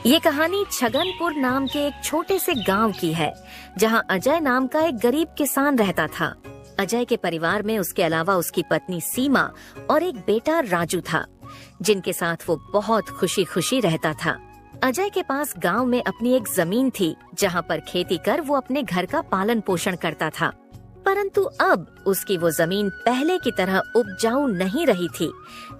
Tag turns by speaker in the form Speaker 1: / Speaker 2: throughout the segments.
Speaker 1: ये कहानी छगनपुर नाम के एक छोटे से गांव की है, जहां अजय नाम का एक गरीब किसान रहता था। अजय के परिवार में उसके अलावा उसकी पत्नी सीमा और एक बेटा राजू था, जिनके साथ वो बहुत खुशी खुशी रहता था। अजय के पास गांव में अपनी एक जमीन थी, जहां पर खेती कर वो अपने घर का पालन पोषण करता था। परंतु अब उसकी वो जमीन पहले की तरह उपजाऊ नहीं रही थी।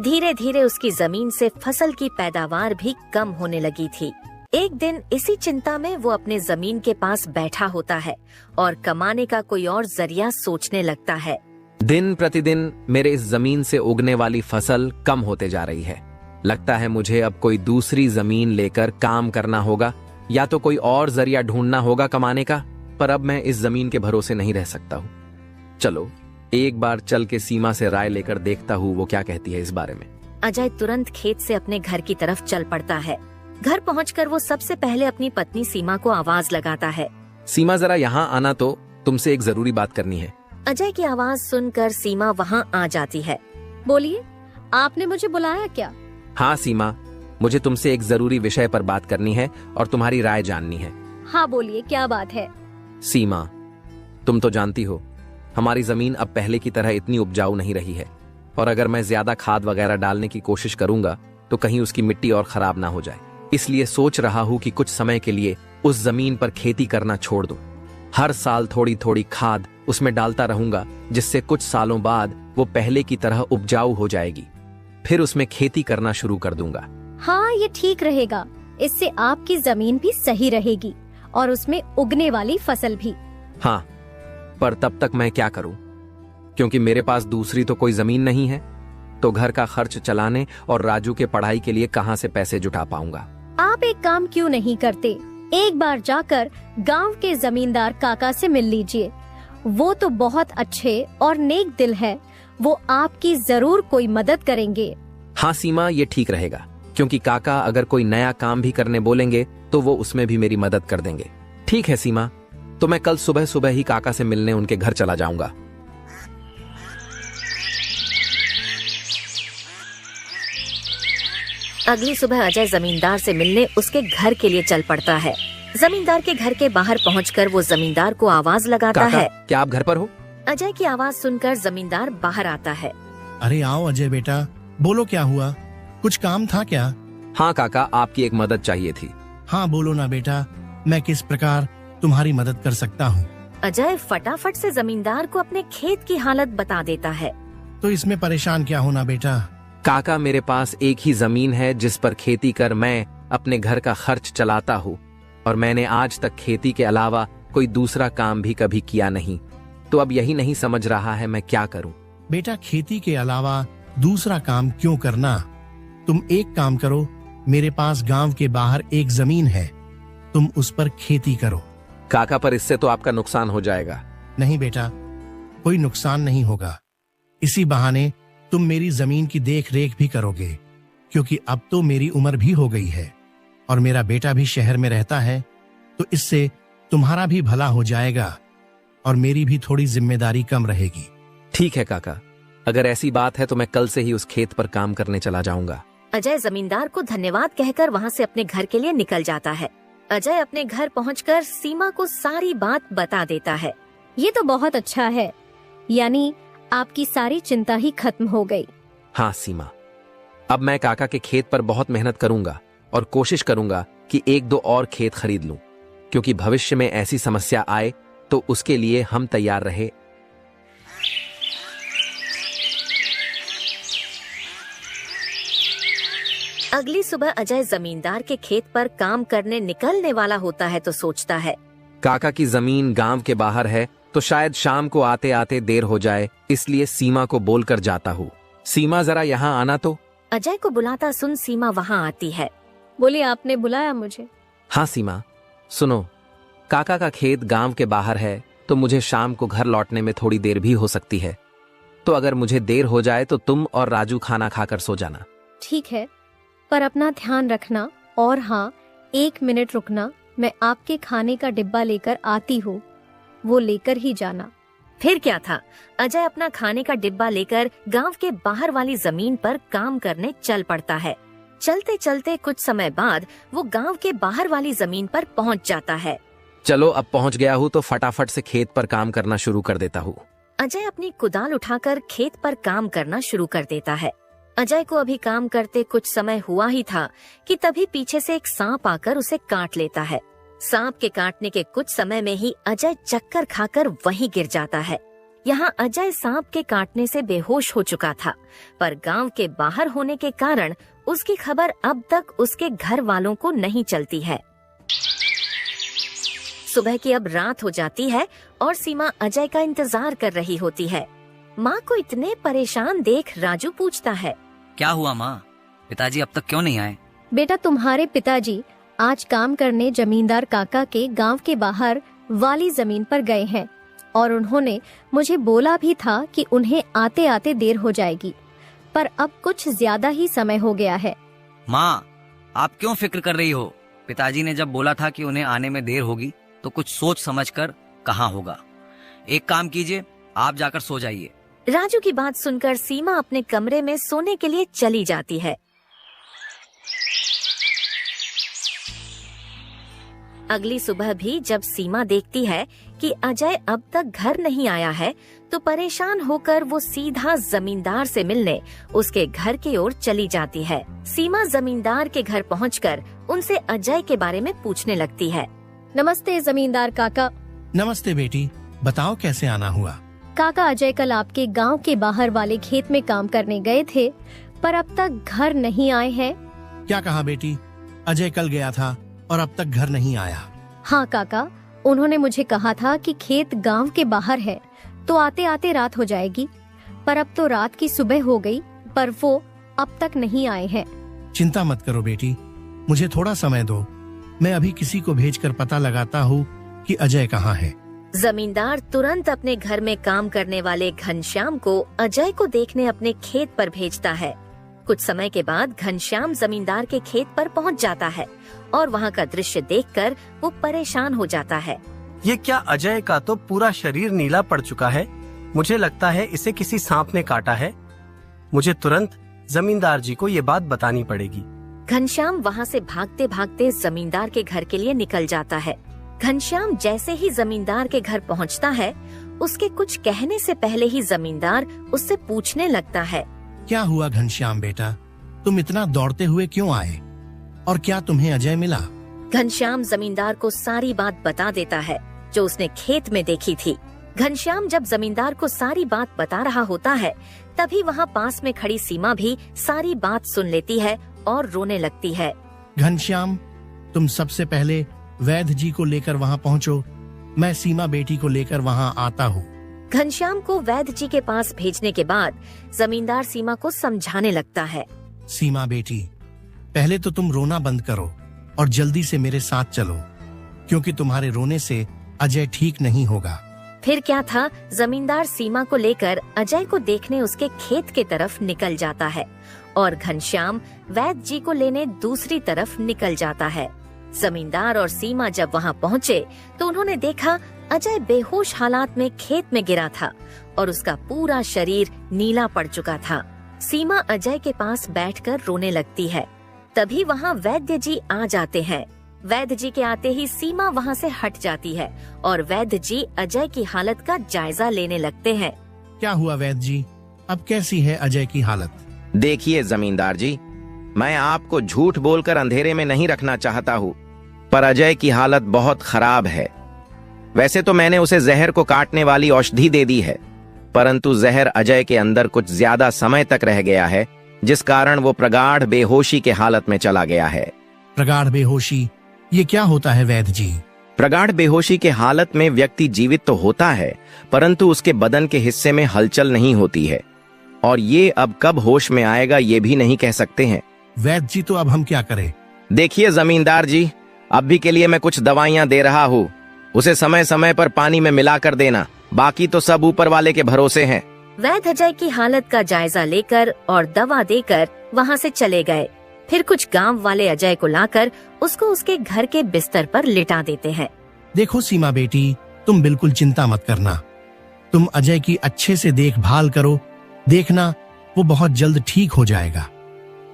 Speaker 1: धीरे धीरे उसकी जमीन से फसल की पैदावार भी कम होने लगी थी। एक दिन इसी चिंता में वो अपने जमीन के पास बैठा होता है और कमाने का कोई और जरिया सोचने लगता है।
Speaker 2: दिन प्रतिदिन मेरे इस जमीन से उगने वाली फसल कम होते जा रही है। लगता है मुझे अब कोई दूसरी जमीन लेकर काम करना होगा, या तो कोई और जरिया ढूंढना होगा कमाने का। पर अब मैं इस जमीन के भरोसे नहीं रह सकता हूँ। चलो एक बार चल के सीमा से राय लेकर देखता हूँ वो क्या कहती है इस बारे में।
Speaker 1: अजय तुरंत खेत से अपने घर की तरफ चल पड़ता है। घर पहुंचकर वो सबसे पहले अपनी पत्नी सीमा को आवाज लगाता है।
Speaker 2: सीमा जरा यहाँ आना, तो तुमसे एक जरूरी बात करनी है।
Speaker 1: अजय की आवाज सुनकर सीमा वहाँ आ जाती है।
Speaker 3: बोलिए, आपने मुझे बुलाया क्या?
Speaker 2: हाँ सीमा, मुझे तुमसे एक जरूरी विषय पर बात करनी है और तुम्हारी राय जाननी है।
Speaker 3: हाँ बोलिए, क्या बात है?
Speaker 2: सीमा, तुम तो जानती हो हमारी जमीन अब पहले की तरह इतनी उपजाऊ नहीं रही है, और अगर मैं ज्यादा खाद वगैरह डालने की कोशिश करूंगा तो कहीं उसकी मिट्टी और खराब ना हो जाए। इसलिए सोच रहा हूँ कि कुछ समय के लिए उस जमीन पर खेती करना छोड़ दूं। हर साल थोड़ी थोड़ी खाद उसमें डालता रहूंगा, जिससे कुछ सालों बाद वो पहले की तरह उपजाऊ हो जाएगी। फिर उसमें खेती करना शुरू कर दूंगा।
Speaker 3: हाँ, ये ठीक रहेगा। इससे आपकी जमीन भी सही रहेगी और उसमें उगने वाली फसल भी।
Speaker 2: हाँ, पर तब तक मैं क्या करूं? क्योंकि मेरे पास दूसरी तो कोई जमीन नहीं है, तो घर का खर्च चलाने और राजू के पढ़ाई के लिए कहां से पैसे जुटा पाऊंगा।
Speaker 3: आप एक काम क्यों नहीं करते, एक बार जाकर गांव के जमींदार काका से मिल लीजिए। वो तो बहुत अच्छे और नेक दिल है, वो आपकी जरूर कोई मदद करेंगे।
Speaker 2: हाँ सीमा, ये ठीक रहेगा, क्योंकि काका अगर कोई नया काम भी करने बोलेंगे तो वो उसमें भी मेरी मदद कर देंगे। ठीक है सीमा, तो मैं कल सुबह सुबह ही काका से मिलने उनके घर चला जाऊंगा।
Speaker 1: अगली सुबह अजय जमींदार से मिलने उसके घर के लिए चल पड़ता है। जमींदार के घर के बाहर पहुंचकर वो जमींदार को आवाज लगाता है।
Speaker 2: क्या आप घर पर हो?
Speaker 1: अजय की आवाज सुनकर जमींदार बाहर आता है।
Speaker 4: अरे आओ अजय बेटा, बोलो क्या हुआ, कुछ काम था क्या?
Speaker 2: हाँ काका, आपकी एक मदद चाहिए थी।
Speaker 4: हाँ बोलो ना बेटा, मैं किस प्रकार तुम्हारी मदद कर सकता हूँ?
Speaker 1: अजय फटाफट से जमींदार को अपने खेत की हालत बता देता है।
Speaker 4: तो इसमें परेशान क्या होना बेटा?
Speaker 2: काका, मेरे पास एक ही जमीन है जिस पर खेती कर मैं अपने घर का खर्च चलाता हूँ, और मैंने आज तक खेती के अलावा कोई दूसरा काम भी कभी किया नहीं। तो अब यही नहीं समझ रहा है मैं क्या करूँ।
Speaker 4: बेटा, खेती के अलावा दूसरा काम क्यों करना? तुम एक काम करो, मेरे पास गांव के बाहर एक जमीन है, तुम उस पर खेती करो।
Speaker 2: काका, पर इससे तो आपका नुकसान हो जाएगा।
Speaker 4: नहीं बेटा, कोई नुकसान नहीं होगा। इसी बहाने तुम मेरी जमीन की देख रेख भी करोगे, क्योंकि अब तो मेरी उम्र भी हो गई है और मेरा बेटा भी शहर में रहता है, तो इससे तुम्हारा भी भला हो जाएगा और मेरी भी थोड़ी जिम्मेदारी कम रहेगी।
Speaker 2: ठीक है काका, अगर ऐसी बात है तो मैं कल से ही उस खेत पर काम करने चला जाऊंगा।
Speaker 1: अजय जमींदार को धन्यवाद कहकर वहाँ से अपने घर के लिए निकल जाता है। अजय अपने घर पहुंचकर सीमा को सारी बात बता देता है।
Speaker 3: ये तो बहुत अच्छा है, यानी आपकी सारी चिंता ही खत्म हो गई।
Speaker 2: हाँ सीमा, अब मैं काका के खेत पर बहुत मेहनत करूंगा और कोशिश करूंगा कि एक दो और खेत खरीद लूं, क्योंकि भविष्य में ऐसी समस्या आए तो उसके लिए हम तैयार रहे।
Speaker 1: अगली सुबह अजय जमींदार के खेत पर काम करने निकलने वाला होता है तो सोचता है,
Speaker 2: काका की जमीन गांव के बाहर है, तो शायद शाम को आते आते देर हो जाए, इसलिए सीमा को बोलकर जाता हूँ। सीमा, जरा यहाँ आना तो।
Speaker 1: अजय को बुलाता सुन सीमा वहाँ आती है।
Speaker 3: बोलिए, आपने बुलाया मुझे?
Speaker 2: हाँ सीमा, सुनो, काका का खेत गांव के बाहर है, तो मुझे शाम को घर लौटने में थोड़ी देर भी हो सकती है। तो अगर मुझे देर हो जाए तो तुम और राजू खाना खाकर सो जाना।
Speaker 3: ठीक है, पर अपना ध्यान रखना। और हाँ, 1 मिनट रुकना, मैं आपके खाने का डिब्बा लेकर आती हूँ, वो लेकर ही जाना।
Speaker 1: फिर क्या था, अजय अपना खाने का डिब्बा लेकर गांव के बाहर वाली जमीन पर काम करने चल पड़ता है। चलते चलते कुछ समय बाद वो गांव के बाहर वाली जमीन पर पहुंच जाता है।
Speaker 2: चलो अब पहुंच गया हूँ तो फटाफट से खेत पर काम करना शुरू कर देता हूँ।
Speaker 1: अजय अपनी कुदाल उठाकर खेत पर काम करना शुरू कर देता है। अजय को अभी काम करते कुछ समय हुआ ही था कि तभी पीछे से एक सांप आकर उसे काट लेता है। सांप के काटने के कुछ समय में ही अजय चक्कर खाकर वहीं गिर जाता है। यहाँ अजय सांप के काटने से बेहोश हो चुका था, पर गांव के बाहर होने के कारण उसकी खबर अब तक उसके घर वालों को नहीं चलती है। सुबह की अब रात हो जाती है और सीमा अजय का इंतजार कर रही होती है। माँ को इतने परेशान देख राजू पूछता है,
Speaker 5: क्या हुआ माँ, पिताजी अब तक क्यों नहीं आए?
Speaker 3: बेटा, तुम्हारे पिताजी आज काम करने जमींदार काका के गांव के बाहर वाली जमीन पर गए हैं और उन्होंने मुझे बोला भी था कि उन्हें आते आते देर हो जाएगी, पर अब कुछ ज्यादा ही समय हो गया है।
Speaker 5: माँ, आप क्यों फिक्र कर रही हो? पिताजी ने जब बोला था कि उन्हें आने में देर होगी तो कुछ सोच समझकर कहाँ होगा। एक काम कीजिए, आप जाकर सो जाइए।
Speaker 1: राजू की बात सुनकर सीमा अपने कमरे में सोने के लिए चली जाती है। अगली सुबह भी जब सीमा देखती है कि अजय अब तक घर नहीं आया है, तो परेशान होकर वो सीधा जमींदार से मिलने उसके घर की ओर चली जाती है। सीमा जमींदार के घर पहुंचकर उनसे अजय के बारे में पूछने लगती है।
Speaker 3: नमस्ते जमींदार काका।
Speaker 4: नमस्ते बेटी, बताओ कैसे आना हुआ?
Speaker 3: काका, अजय कल आपके गांव के बाहर वाले खेत में काम करने गए थे, पर अब तक घर नहीं आए हैं।
Speaker 4: क्या कहा बेटी? अजय कल गया था और अब तक घर नहीं आया?
Speaker 3: हाँ काका, उन्होंने मुझे कहा था कि खेत गांव के बाहर है तो आते आते रात हो जाएगी, पर अब तो रात की सुबह हो गई, पर वो अब तक नहीं आए हैं।
Speaker 4: चिंता मत करो बेटी, मुझे थोड़ा समय दो, मैं अभी किसी को भेजकर पता लगाता हूँ कि अजय कहाँ है।
Speaker 1: जमींदार तुरंत अपने घर में काम करने वाले घनश्याम को अजय को देखने अपने खेत पर भेजता है। कुछ समय के बाद घनश्याम जमींदार के खेत पर पहुंच जाता है और वहां का दृश्य देखकर वो परेशान हो जाता है।
Speaker 6: ये क्या, अजय का तो पूरा शरीर नीला पड़ चुका है। मुझे लगता है इसे किसी सांप ने काटा है। मुझे तुरंत जमींदार जी को ये बात बतानी पड़ेगी।
Speaker 1: घनश्याम वहां से भागते भागते जमींदार के घर के लिए निकल जाता है। घनश्याम जैसे ही जमींदार के घर पहुंचता है, उसके कुछ कहने से पहले ही जमींदार उससे पूछने लगता है,
Speaker 4: क्या हुआ घनश्याम बेटा, तुम इतना दौड़ते हुए क्यों आए और क्या तुम्हें अजय मिला?
Speaker 1: घनश्याम जमींदार को सारी बात बता देता है जो उसने खेत में देखी थी। घनश्याम जब जमींदार को सारी बात बता रहा होता है, तभी वहाँ पास में खड़ी सीमा भी सारी बात सुन लेती है और रोने लगती है।
Speaker 4: घनश्याम, तुम सबसे पहले वैद्य जी को लेकर वहाँ पहुँचो, मैं सीमा बेटी को लेकर वहाँ आता हूँ।
Speaker 1: घनश्याम को वैद्य जी के पास भेजने के बाद जमींदार सीमा को समझाने लगता है।
Speaker 4: सीमा बेटी, पहले तो तुम रोना बंद करो और जल्दी से मेरे साथ चलो, क्योंकि तुम्हारे रोने से अजय ठीक नहीं होगा।
Speaker 1: फिर क्या था, जमींदार सीमा को लेकर अजय को देखने उसके खेत के तरफ निकल जाता है और घनश्याम वैद्य जी को लेने दूसरी तरफ निकल जाता है। जमींदार और सीमा जब वहाँ पहुँचे तो उन्होंने देखा अजय बेहोश हालात में खेत में गिरा था और उसका पूरा शरीर नीला पड़ चुका था। सीमा अजय के पास बैठकर रोने लगती है। तभी वहाँ वैद्य जी आ जाते हैं। वैद्य जी के आते ही सीमा वहाँ से हट जाती है और वैद्य जी अजय की हालत का जायजा लेने लगते हैं।
Speaker 4: क्या हुआ वैद्य जी, अब कैसी है अजय की हालत?
Speaker 2: देखिए जमींदार जी, मैं आपको झूठ बोलकर अंधेरे में नहीं रखना चाहता हूँ, पर अजय की हालत बहुत खराब है। वैसे तो मैंने उसे जहर को काटने वाली औषधि दे दी है, परंतु जहर अजय के अंदर कुछ ज्यादा समय तक रह गया है, जिस कारण वो प्रगाढ़ बेहोशी के हालत में चला गया है।
Speaker 4: प्रगाढ़ बेहोशी, ये क्या होता है वैद्य जी?
Speaker 2: प्रगाढ़ बेहोशी के हालत में व्यक्ति जीवित तो होता है, परंतु उसके बदन के हिस्से में हलचल नहीं होती है, और ये अब कब होश में आएगा ये भी नहीं कह सकते हैं।
Speaker 4: वैद्य जी, तो अब हम क्या करें?
Speaker 2: देखिए जमींदार जी, अभी के लिए मैं कुछ दवाइयां दे रहा हूँ, उसे समय समय पर पानी में मिलाकर देना, बाकी तो सब ऊपर वाले के भरोसे हैं।
Speaker 1: वैद्य अजय की हालत का जायजा लेकर और दवा देकर वहाँ से चले गए। फिर कुछ गांव वाले अजय को लाकर उसको उसके घर के बिस्तर पर लिटा देते हैं।
Speaker 4: देखो सीमा बेटी, तुम बिल्कुल चिंता मत करना, तुम अजय की अच्छे से देखभाल करो, देखना वो बहुत जल्द ठीक हो जाएगा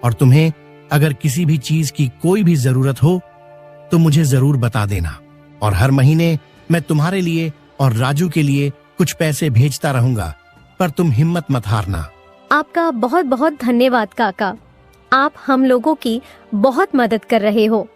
Speaker 4: और तुम्हें अगर किसी भी चीज की कोई भी जरूरत हो तो मुझे जरूर बता देना, और हर महीने मैं तुम्हारे लिए और राजू के लिए कुछ पैसे भेजता रहूंगा, पर तुम हिम्मत मत हारना।
Speaker 3: आपका बहुत बहुत धन्यवाद काका, आप हम लोगों की बहुत मदद कर रहे हो।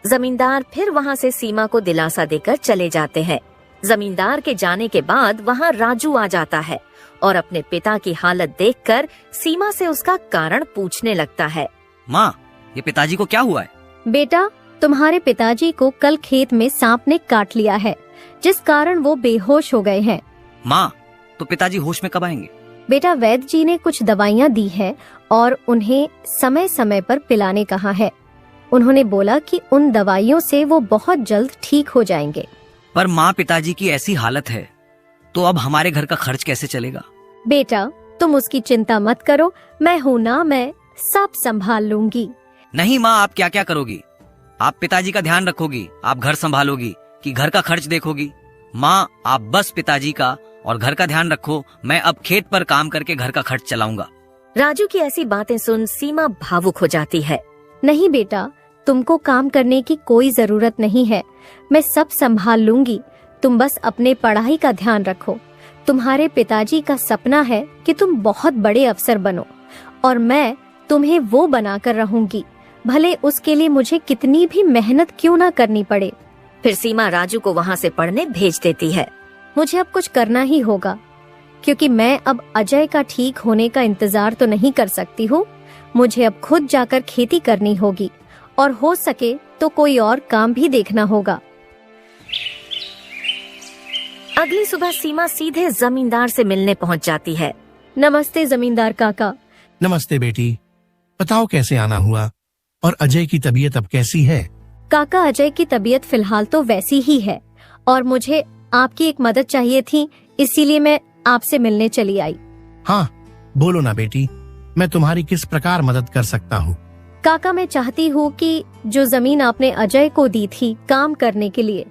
Speaker 1: जमींदार फिर वहाँ से सीमा को दिलासा देकर चले जाते हैं। जमींदार के जाने के बाद वहाँ राजू आ जाता है और अपने पिता की हालत देखकर सीमा से उसका कारण पूछने लगता है।
Speaker 5: माँ, ये पिताजी को क्या हुआ है?
Speaker 3: बेटा, तुम्हारे पिताजी को कल खेत में सांप ने काट लिया है, जिस कारण वो बेहोश हो गए हैं।
Speaker 5: माँ, तो पिताजी होश में कब आएंगे?
Speaker 3: बेटा, वैद्य जी ने कुछ दवाइयाँ दी है और उन्हें समय समय पर पिलाने कहा है। उन्होंने बोला कि उन दवाइयों से वो बहुत जल्द ठीक हो जाएंगे।
Speaker 5: पर माँ, पिताजी की ऐसी हालत है तो अब हमारे घर का खर्च कैसे चलेगा?
Speaker 3: बेटा, तुम उसकी चिंता मत करो, मैं हूँ ना, मैं सब संभाल लूंगी।
Speaker 5: नहीं माँ, आप क्या क्या करोगी? आप पिताजी का ध्यान रखोगी, आप घर संभालोगी कि घर का खर्च देखोगी? माँ, आप बस पिताजी का और घर का ध्यान रखो, मैं अब खेत पर काम करके घर का खर्च चलाऊंगा।
Speaker 1: राजू की ऐसी बातें सुन सीमा भावुक हो जाती है।
Speaker 3: नहीं बेटा, तुमको काम करने की कोई जरूरत नहीं है, मैं सब संभाल लूंगी। तुम बस अपने पढ़ाई का ध्यान रखो। तुम्हारे पिताजी का सपना है कि तुम बहुत बड़े अफसर बनो, और मैं तुम्हें वो बनाकर रहूंगी, भले उसके लिए मुझे कितनी भी मेहनत क्यों ना करनी पड़े।
Speaker 1: फिर सीमा राजू को वहाँ से पढ़ने भेज देती है।
Speaker 3: मुझे अब कुछ करना ही होगा, क्योंकि मैं अब अजय का ठीक होने का इंतजार तो नहीं कर सकती हूँ। मुझे अब खुद जाकर खेती करनी होगी, और हो सके तो कोई और काम भी देखना होगा।
Speaker 1: अगली सुबह सीमा सीधे जमींदार से मिलने पहुँच जाती है।
Speaker 3: नमस्ते जमींदार काका।
Speaker 4: नमस्ते बेटी, बताओ कैसे आना हुआ, और अजय की तबीयत अब कैसी है?
Speaker 3: काका, अजय की तबीयत फिलहाल तो वैसी ही है, और मुझे आपकी एक मदद चाहिए थी, इसीलिए मैं आपसे मिलने चली आई।
Speaker 4: हाँ, बोलो ना बेटी, मैं तुम्हारी किस प्रकार मदद कर सकता हूँ?
Speaker 3: काका, मैं चाहती हूँ कि जो जमीन आपने अजय को दी थी काम करने के लिए,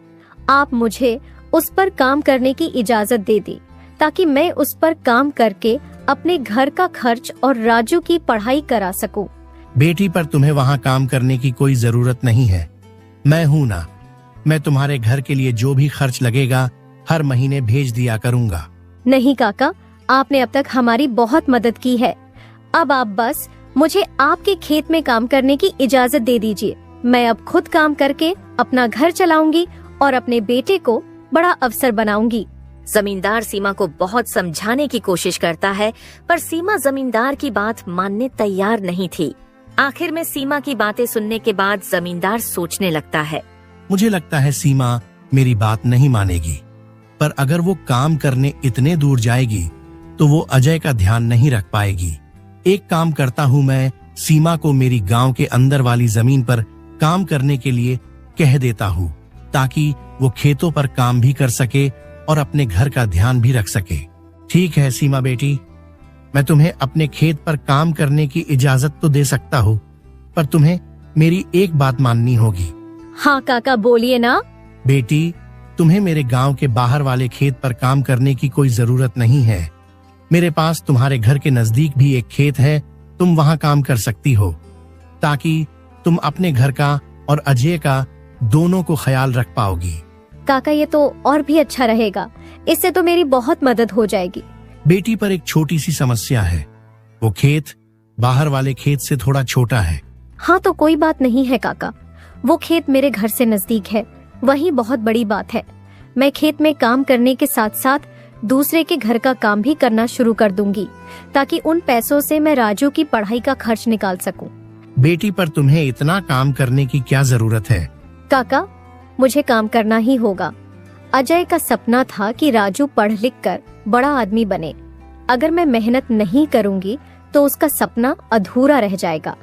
Speaker 3: आप मुझे उस पर काम करने की इजाजत दे दी, ताकि मैं उस पर काम करके अपने घर का खर्च और राजू की पढ़ाई करा सकूं।
Speaker 4: बेटी, पर तुम्हें वहाँ काम करने की कोई जरूरत नहीं है, मैं हूँ ना। मैं तुम्हारे घर के लिए जो भी खर्च लगेगा हर महीने भेज दिया करूँगा।
Speaker 3: नहीं काका, आपने अब तक हमारी बहुत मदद की है। अब आप बस मुझे आपके खेत में काम करने की इजाजत दे दीजिए। मैं अब खुद काम करके अपना घर चलाऊंगी और अपने बेटे को बड़ा अफसर बनाऊंगी।
Speaker 1: जमींदार सीमा को बहुत समझाने की कोशिश करता है, पर सीमा जमींदार की बात मानने तैयार नहीं थी। आखिर में सीमा की बातें सुनने के बाद जमींदार सोचने लगता है।
Speaker 4: मुझे लगता है सीमा मेरी बात नहीं मानेगी, पर अगर वो काम करने इतने दूर जाएगी तो वो अजय का ध्यान नहीं रख पाएगी। एक काम करता हूँ, मैं सीमा को मेरी गांव के अंदर वाली जमीन पर काम करने के लिए कह देता हूँ, ताकि वो खेतों पर काम भी कर सके और अपने घर का ध्यान भी रख सके। ठीक है सीमा बेटी, मैं तुम्हें अपने खेत पर काम करने की इजाजत तो दे सकता हूँ, पर तुम्हें मेरी एक बात माननी होगी।
Speaker 3: हाँ काका, बोलिए ना।
Speaker 4: बेटी, तुम्हें मेरे गांव के बाहर वाले खेत पर काम करने की कोई जरूरत नहीं है। मेरे पास तुम्हारे घर के नजदीक भी एक खेत है, तुम वहां काम कर सकती हो, ताकि तुम अपने घर का और अजय का दोनों को ख्याल रख पाओगी।
Speaker 3: काका, ये तो और भी अच्छा रहेगा, इससे तो मेरी बहुत मदद हो जाएगी।
Speaker 4: बेटी, पर एक छोटी सी समस्या है, वो खेत बाहर वाले खेत से थोड़ा छोटा है।
Speaker 3: हाँ तो कोई बात नहीं है काका, वो खेत मेरे घर से नजदीक है, वही बहुत बड़ी बात है। मैं खेत में काम करने के साथ साथ दूसरे के घर का काम भी करना शुरू कर दूंगी, ताकि उन पैसों से मैं राजू की पढ़ाई का खर्च निकाल सकूं।
Speaker 4: बेटी, पर तुम्हें इतना काम करने की क्या जरूरत है?
Speaker 3: काका, मुझे काम करना ही होगा। अजय का सपना था कि राजू पढ़ लिख कर बड़ा आदमी बने। अगर मैं मेहनत नहीं करूंगी तो उसका सपना अधूरा रह जाएगा।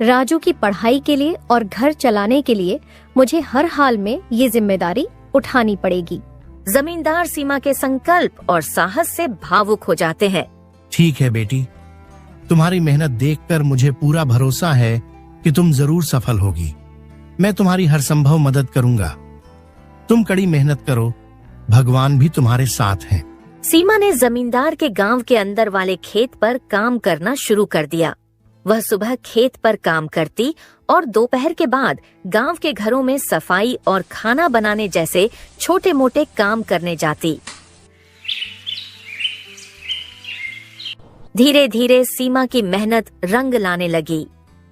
Speaker 3: राजू की पढ़ाई के लिए और घर चलाने के लिए मुझे हर हाल में ये जिम्मेदारी उठानी पड़ेगी।
Speaker 1: जमींदार सीमा के संकल्प और साहस से भावुक हो जाते हैं।
Speaker 4: ठीक है बेटी, तुम्हारी मेहनत देखकर मुझे पूरा भरोसा है कि तुम जरूर सफल होगी। मैं तुम्हारी हर संभव मदद करूंगा। तुम कड़ी मेहनत करो, भगवान भी तुम्हारे साथ हैं।
Speaker 1: सीमा ने जमींदार के गांव के अंदर वाले खेत पर काम करना शुरू कर दिया। वह सुबह खेत पर काम करती और दोपहर के बाद गांव के घरों में सफाई और खाना बनाने जैसे छोटे मोटे काम करने जाती। धीरे धीरे सीमा की मेहनत रंग लाने लगी।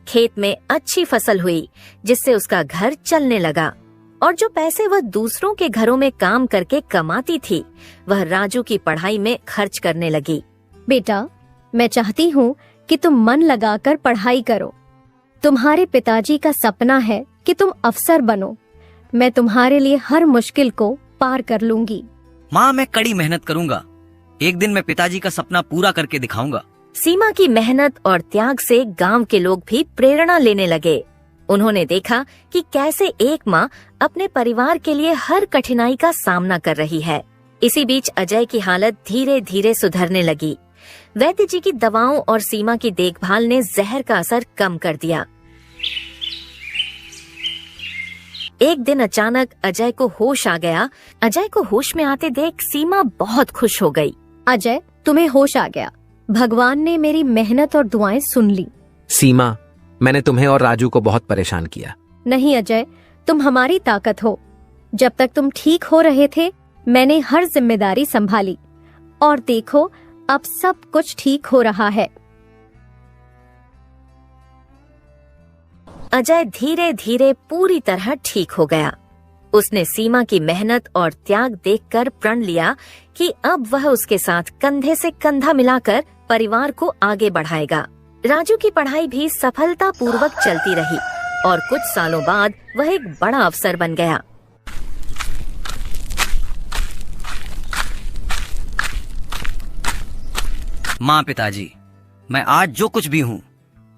Speaker 1: खेत में अच्छी फसल हुई, जिससे उसका घर चलने लगा और जो पैसे वह दूसरों के घरों में काम करके कमाती थी, वह राजू की पढ़ाई में खर्च करने लगी।
Speaker 3: बेटा, मैं चाहती हूँ कि तुम मन लगाकर पढ़ाई करो। तुम्हारे पिताजी का सपना है कि तुम अफसर बनो। मैं तुम्हारे लिए हर मुश्किल को पार कर लूंगी।
Speaker 5: माँ, मैं कड़ी मेहनत करूंगा। एक दिन मैं पिताजी का सपना पूरा करके दिखाऊंगा।
Speaker 1: सीमा की मेहनत और त्याग से गांव के लोग भी प्रेरणा लेने लगे। उन्होंने देखा कि कैसे एक माँ अपने परिवार के लिए हर कठिनाई का सामना कर रही है। इसी बीच अजय की हालत धीरे धीरे सुधरने लगी। वैद्य जी की दवाओं और सीमा की देखभाल ने जहर का असर कम कर दिया। एक दिन अचानक अजय को होश आ गया। अजय को होश में आते देख सीमा बहुत खुश हो गई।
Speaker 3: अजय, तुम्हें होश आ गया। भगवान ने मेरी मेहनत और दुआएं सुन ली।
Speaker 2: सीमा, मैंने तुम्हें और राजू को बहुत परेशान किया।
Speaker 3: नहीं अजय, तुम हमारी ताकत हो। जब तक तुम ठीक हो रहे थे, मैंने हर जिम्मेदारी संभाली और देखो, अब सब कुछ ठीक हो रहा है।
Speaker 1: अजय धीरे धीरे पूरी तरह ठीक हो गया। उसने सीमा की मेहनत और त्याग देखकर प्रण लिया कि अब वह उसके साथ कंधे से कंधा मिलाकर परिवार को आगे बढ़ाएगा। राजू की पढ़ाई भी सफलतापूर्वक चलती रही और कुछ सालों बाद वह एक बड़ा अफसर बन गया।
Speaker 5: माँ, पिताजी, मैं आज जो कुछ भी हूँ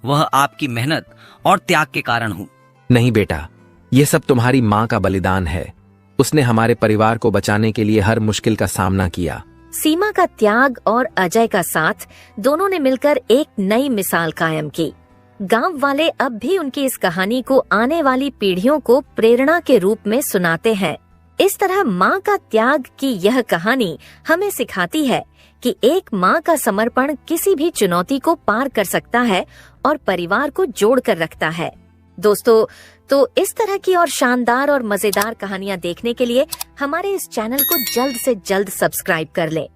Speaker 5: वह आपकी मेहनत और त्याग के कारण हूँ।
Speaker 2: नहीं बेटा, ये सब तुम्हारी माँ का बलिदान है। उसने हमारे परिवार को बचाने के लिए हर मुश्किल का सामना किया।
Speaker 1: सीमा का त्याग और अजय का साथ, दोनों ने मिलकर एक नई मिसाल कायम की। गांव वाले अब भी उनकी इस कहानी को आने वाली पीढ़ियों को प्रेरणा के रूप में सुनाते हैं। इस तरह माँ का त्याग की यह कहानी हमें सिखाती है कि एक माँ का समर्पण किसी भी चुनौती को पार कर सकता है और परिवार को जोड़ कर रखता है। दोस्तों, तो इस तरह की और शानदार और मजेदार कहानियाँ देखने के लिए हमारे इस चैनल को जल्द से जल्द सब्सक्राइब कर लें।